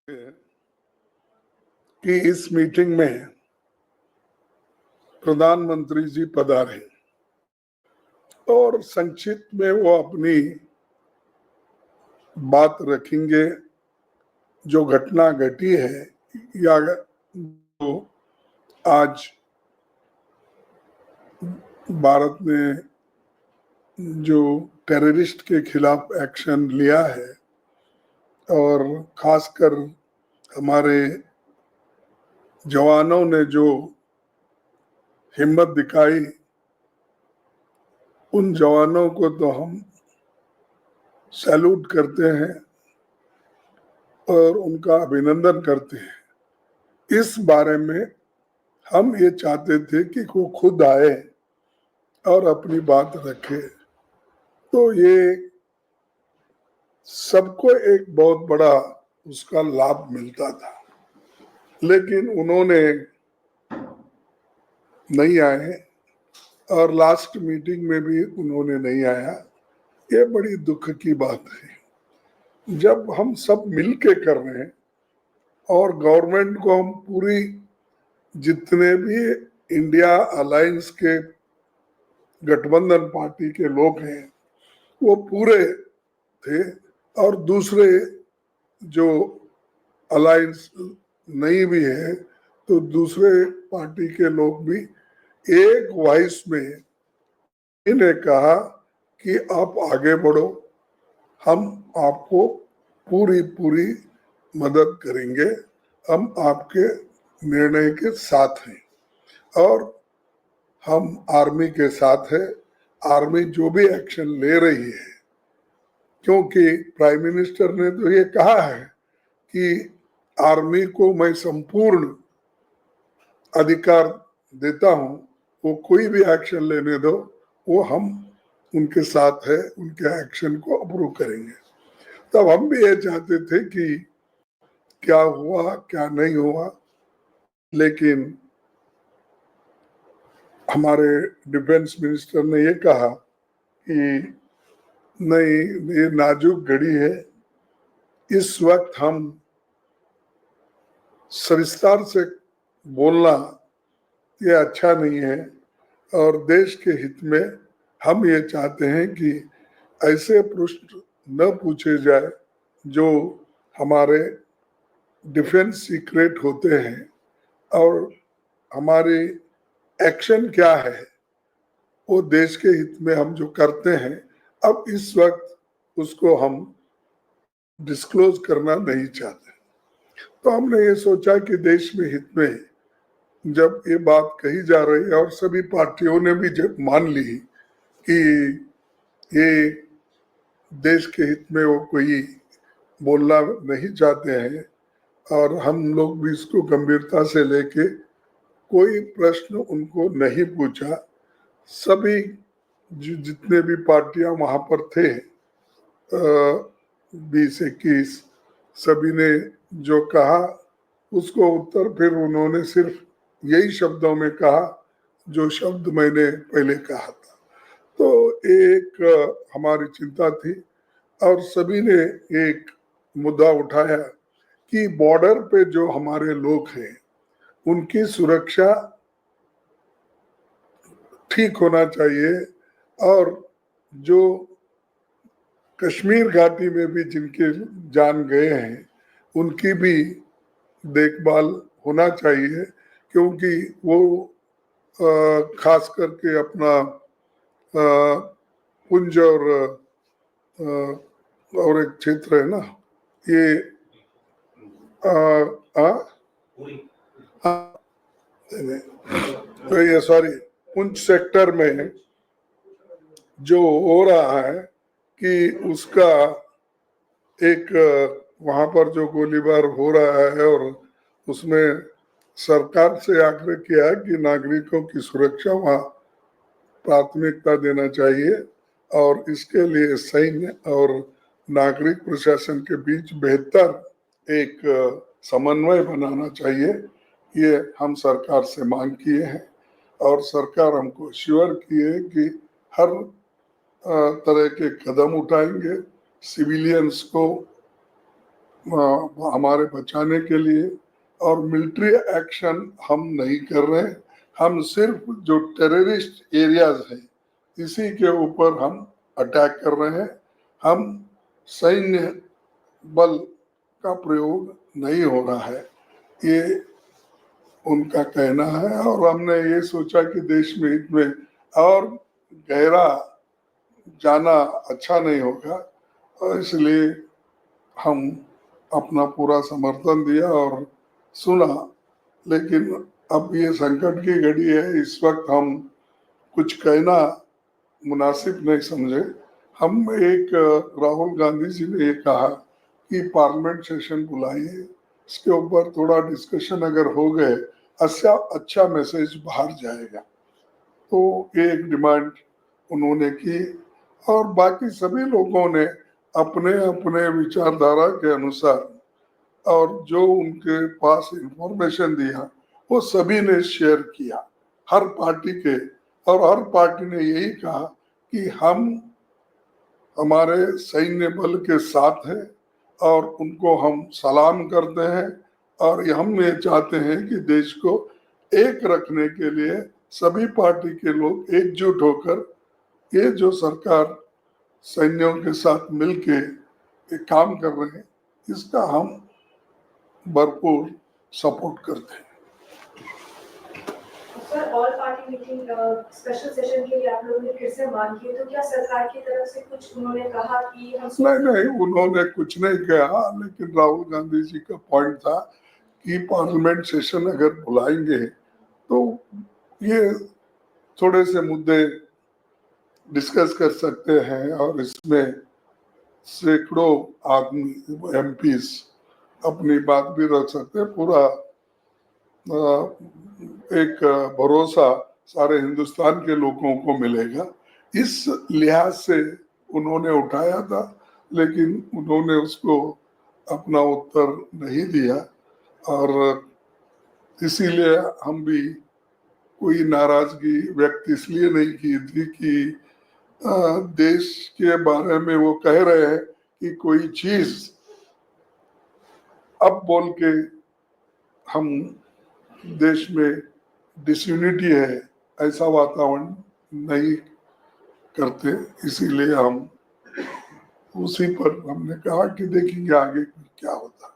कि इस मीटिंग में प्रधानमंत्री जी पधारे और संक्षिप्त में वो अपनी बात रखेंगे। जो घटना घटी है या जो आज भारत ने जो टेररिस्ट के खिलाफ एक्शन लिया है और खासकर हमारे जवानों ने जो हिम्मत दिखाई, उन जवानों को तो हम सैल्यूट करते हैं और उनका अभिनंदन करते हैं। इस बारे में हम ये चाहते थे कि वो खुद आए और अपनी बात रखे, तो ये सबको एक बहुत बड़ा उसका लाभ मिलता था, लेकिन उन्होंने नहीं आए और लास्ट मीटिंग में भी उन्होंने नहीं आया। ये बड़ी दुख की बात है। जब हम सब मिलके कर रहे हैं और गवर्नमेंट को हम पूरी, जितने भी इंडिया अलायंस के गठबंधन पार्टी के लोग हैं वो पूरे थे और दूसरे जो अलायंस नहीं भी है तो दूसरे पार्टी के लोग भी एक वॉइस में इन्हें कहा कि आप आगे बढ़ो, हम आपको पूरी मदद करेंगे, हम आपके निर्णय के साथ हैं और हम आर्मी के साथ है। आर्मी जो भी एक्शन ले रही है, क्योंकि प्राइम मिनिस्टर ने तो ये कहा है कि आर्मी को मैं संपूर्ण अधिकार देता हूं, वो कोई भी एक्शन लेने दो, वो हम उनके साथ है, उनके एक्शन को अप्रूव करेंगे। तब हम भी ये चाहते थे कि क्या हुआ क्या नहीं हुआ, लेकिन हमारे डिफेंस मिनिस्टर ने ये कहा कि नहीं, ये नाजुक घड़ी है, इस वक्त हम सविस्तार से बोलना ये अच्छा नहीं है और देश के हित में हम ये चाहते हैं कि ऐसे प्रश्न न पूछे जाए जो हमारे डिफेंस सीक्रेट होते हैं और हमारी एक्शन क्या है वो देश के हित में हम जो करते हैं, अब इस वक्त उसको हम डिस्क्लोज करना नहीं चाहते। तो हमने ये सोचा कि देश में हित में जब ये बात कही जा रही है और सभी पार्टियों ने भी जब मान ली कि ये देश के हित में वो कोई बोलना नहीं चाहते हैं और हम लोग भी इसको गंभीरता से लेके कोई प्रश्न उनको नहीं पूछा। सभी जितने भी पार्टियां वहां पर थे 20-21, सभी ने जो कहा उसको उत्तर फिर उन्होंने सिर्फ यही शब्दों में कहा जो शब्द मैंने पहले कहा था। तो एक हमारी चिंता थी और सभी ने एक मुद्दा उठाया कि बॉर्डर पे जो हमारे लोग हैं उनकी सुरक्षा ठीक होना चाहिए और जो कश्मीर घाटी में भी जिनके जान गए हैं उनकी भी देखभाल होना चाहिए, क्योंकि वो खास करके अपना पुंज और एक क्षेत्र है ना, ये तो ये सॉरी पुंछ सेक्टर में जो हो रहा है कि उसका एक वहां पर जो गोलीबार हो रहा है और उसमें सरकार से आग्रह किया कि नागरिकों की सुरक्षा वहां प्राथमिकता देना चाहिए और इसके लिए सैन्य और नागरिक प्रशासन के बीच बेहतर एक समन्वय बनाना चाहिए। ये हम सरकार से मांग किए हैं और सरकार हमको श्योर किए कि हर तरह के कदम उठाएंगे सिविलियंस को हमारे बचाने के लिए, और मिलिट्री एक्शन हम नहीं कर रहे, हम सिर्फ जो टेररिस्ट एरियाज है इसी के ऊपर हम अटैक कर रहे हैं। हम सैन्य बल का प्रयोग नहीं हो रहा है, ये उनका कहना है। और हमने ये सोचा कि देश में इसमें और गहरा जाना अच्छा नहीं होगा, और इसलिए हम अपना पूरा समर्थन दिया और सुना। लेकिन अब ये संकट की घड़ी है, इस वक्त हम कुछ कहना मुनासिब नहीं समझे। हम एक राहुल गांधी जी ने ये कहा कि पार्लियामेंट सेशन बुलाइए, इसके ऊपर थोड़ा डिस्कशन अगर हो गए अच्छा मैसेज बाहर जाएगा। तो ये एक डिमांड उन्होंने की, और बाकी सभी लोगों ने अपने अपने विचारधारा के अनुसार और जो उनके पास इंफॉर्मेशन दिया वो सभी ने शेयर किया, हर पार्टी के। और हर पार्टी ने यही कहा कि हम हमारे सैन्य बल के साथ हैं और उनको हम सलाम करते हैं, और हम ये चाहते हैं कि देश को एक रखने के लिए सभी पार्टी के लोग एकजुट होकर ये जो सरकार सैन्यों के साथ मिलके काम कर रहे हैं इसका हम भरपूर सपोर्ट करते हैं। Sir, all party meeting special session के लिए आप लोगों ने फिर से मांग की, तो क्या सरकार की तरफ से कुछ उन्होंने कहा कि हम? नहीं, उन्होंने कुछ नहीं कहा, लेकिन राहुल गांधी जी का पॉइंट था कि पार्लियामेंट सेशन अगर बुलाएंगे तो ये थोड़े से मुद्दे डिस्कस कर सकते हैं, और इसमें सैकड़ों आदमी एमपीज अपनी बात भी रख सकते हैं। पूरा एक भरोसा सारे हिंदुस्तान के लोगों को मिलेगा, इस लिहाज से उन्होंने उठाया था। लेकिन उन्होंने उसको अपना उत्तर नहीं दिया, और इसीलिए हम भी कोई नाराजगी व्यक्त इसलिए नहीं की थी कि देश के बारे में वो कह रहे हैं कि कोई चीज अब बोल के हम देश में डिसयूनिटी है ऐसा वातावरण नहीं करते। इसीलिए हम उसी पर हमने कहा कि देखेंगे आगे क्या होता।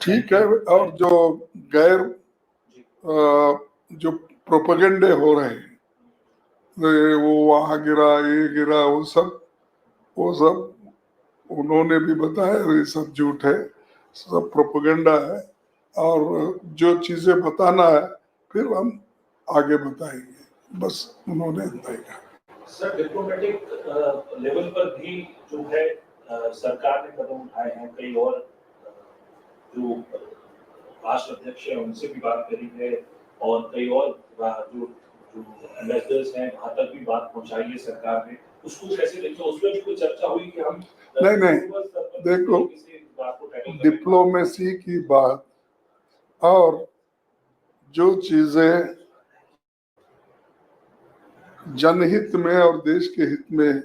ठीक है। और जो गैर जो प्रोपेगेंडे हो रहे हैं, वो वहां गिरा ये गिरा, वो सब उन्होंने भी बताया ये सब झूठ है, सब प्रोपेगेंडा है। और जो चीजें बताना है फिर हम आगे बताएंगे, बस उन्होंने इतना ही कहा। सर, डिप्लोमेटिक लेवल पर भी जो है सरकार ने कदम उठाए हैं, कई और जो राष्ट्र अध्यक्ष है उनसे भी बात करी है, और कई और जो एम्बेसडर्स हैं वहां तक भी बात पहुंचाई है सरकार ने। उसको कैसे देखते हो? उसमें भी कोई चर्चा हुई कि हम नहीं देखो, डिप्लोमेसी की बात और जो चीजें जनहित में और देश के हित में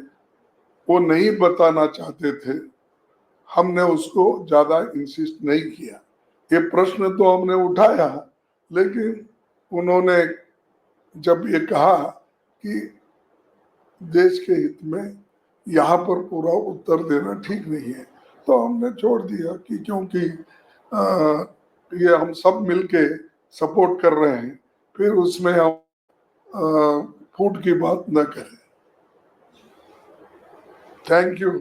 वो नहीं बताना चाहते थे, हमने उसको ज्यादा इंसिस्ट नहीं किया। ये प्रश्न तो हमने उठाया, लेकिन उन्होंने जब ये कहा कि देश के हित में यहाँ पर पूरा उत्तर देना ठीक नहीं है, तो हमने छोड़ दिया कि क्योंकि ये हम सब मिलके सपोर्ट कर रहे हैं, फिर उसमें हम फूट की बात न करें। Thank you.